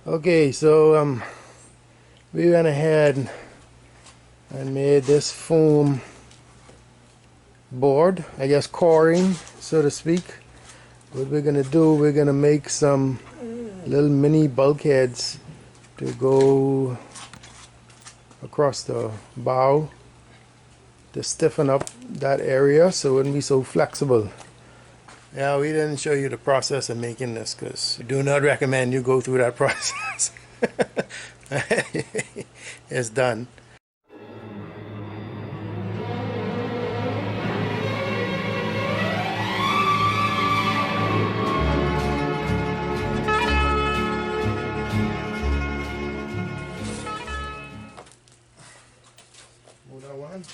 Okay, so we went ahead and made this foam board, I guess coring, so to speak. What we're gonna do, we're gonna make some little mini bulkheads to go across the bow to stiffen up that area so it wouldn't be so flexible. Yeah, we didn't show you the process of making this because we do not recommend you go through that process. It's done. Move that one.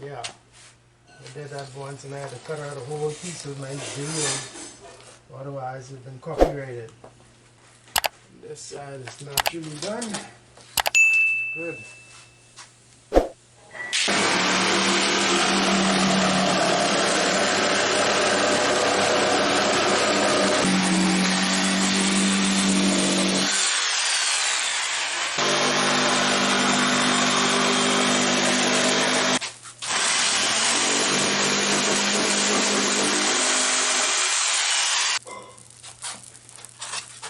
Yeah, I did that once and I had to cut out a whole piece of my video, otherwise it's been copyrighted. This side is naturally done. Good.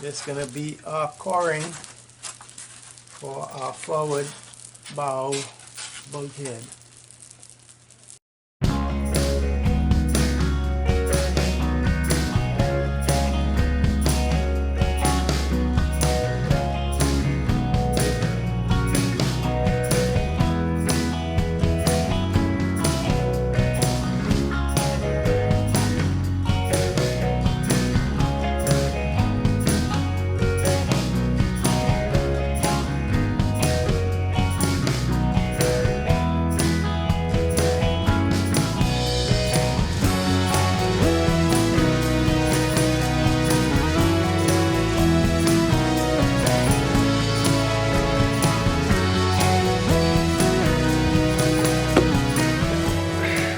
This is going to be our coring for our forward bow bulkhead.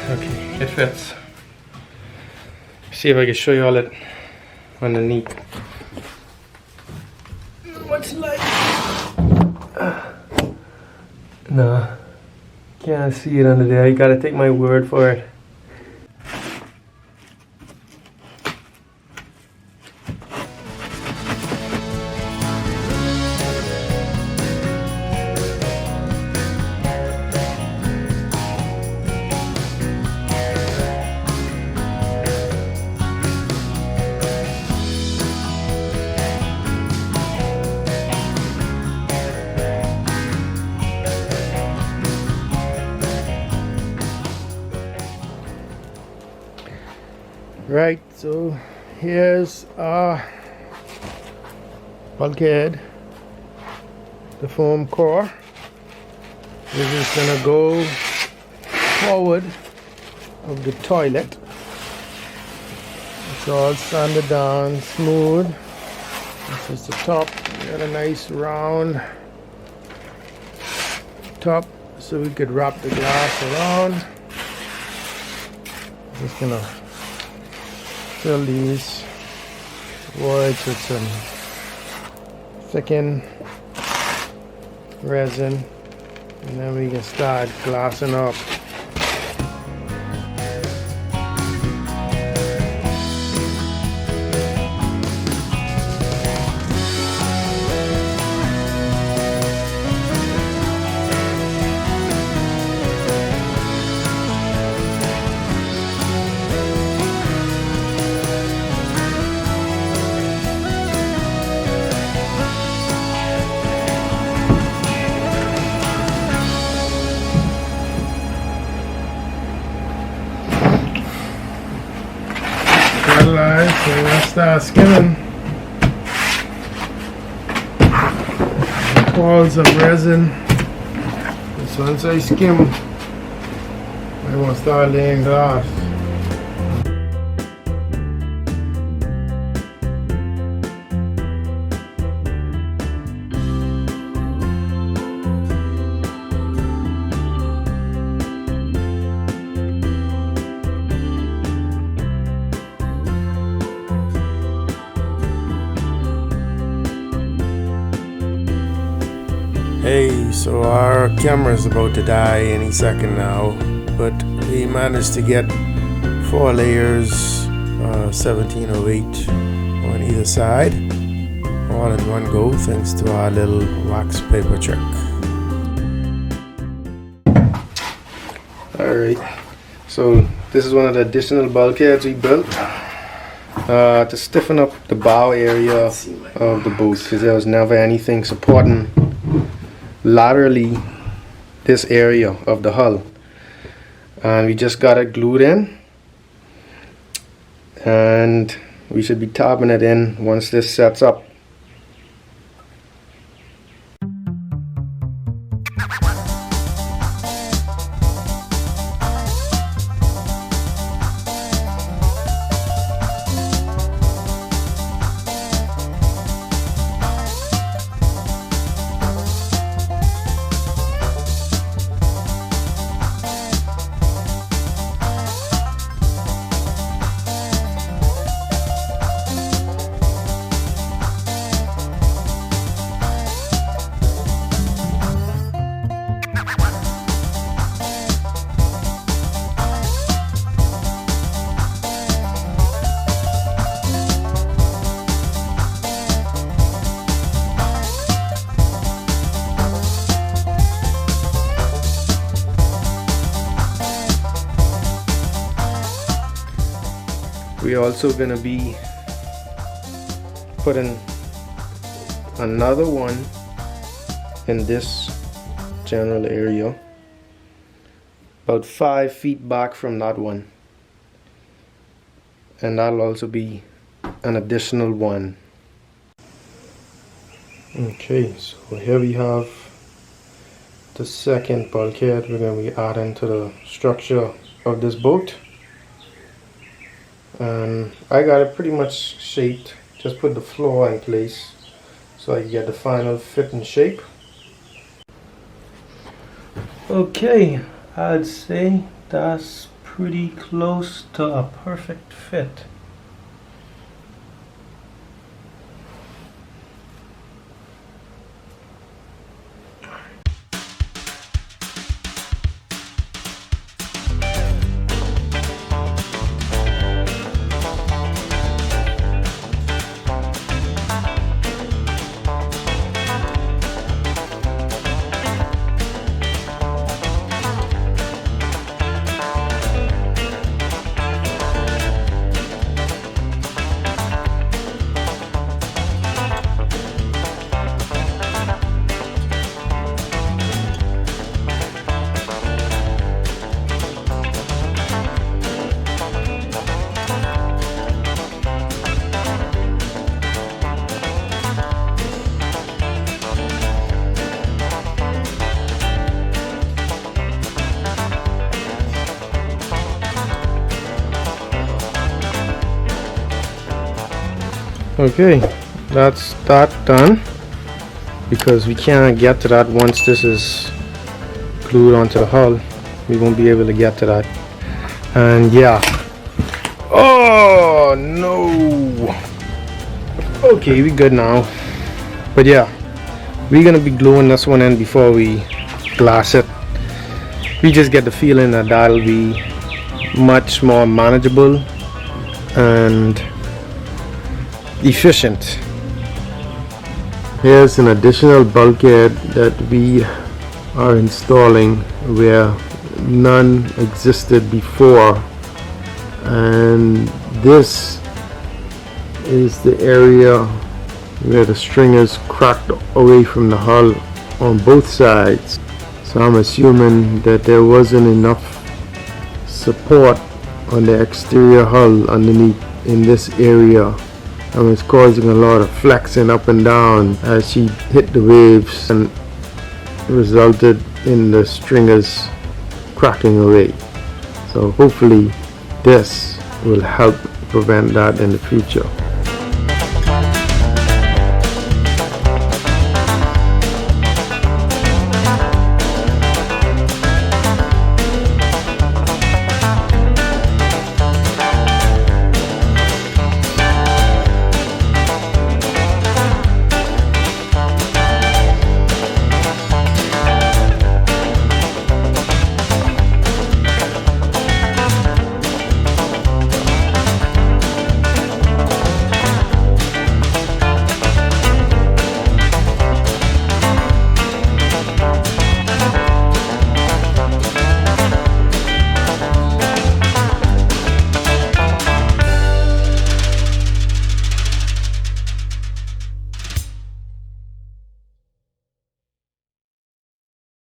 Okay, it fits. See if I can show you all it underneath. What's like? No, can't see it under there. You gotta take my word for it. Right, so here's our bulkhead, the foam core. This is gonna go forward of the toilet. It's all sanded down, smooth. This is the top. We got a nice round top so we could wrap the glass around. Just gonna fill these voids with some thickened resin, and then we can start glassing up. Alright, so let's start skimming. Balls of resin. So once I skim, I want to start laying glass. Hey, so our camera is about to die any second now, but we managed to get 4 layers, 1708 on either side, all in one go, thanks to our little wax paper trick. Alright, so this is one of the additional bulkheads we built to stiffen up the bow area of the boat, because there was never anything supporting laterally this area of the hull, and we just got it glued in, and we should be topping it in once this sets up. We're also gonna be putting another one in this general area, about 5 feet back from that one, and that'll also be an additional one. Okay, so here we have the second bulkhead we're going to be adding to the structure of this boat. I got it pretty much shaped, just put the floor in place so I can get the final fit and shape. Okay, I'd say that's pretty close to a perfect fit. Okay, that's that done, because we can't get to that once this is glued onto the hull. We won't be able to get to that. And yeah, oh no, okay, we good now. But yeah, we're gonna be gluing this one in before we glass it. We just get the feeling that that'll be much more manageable and efficient. Here's an additional bulkhead that we are installing where none existed before, and this is the area where the string is cracked away from the hull on both sides. So I'm assuming that there wasn't enough support on the exterior hull underneath in this area, and it's causing a lot of flexing up and down as she hit the waves, and resulted in the stringers cracking away. So hopefully this will help prevent that in the future.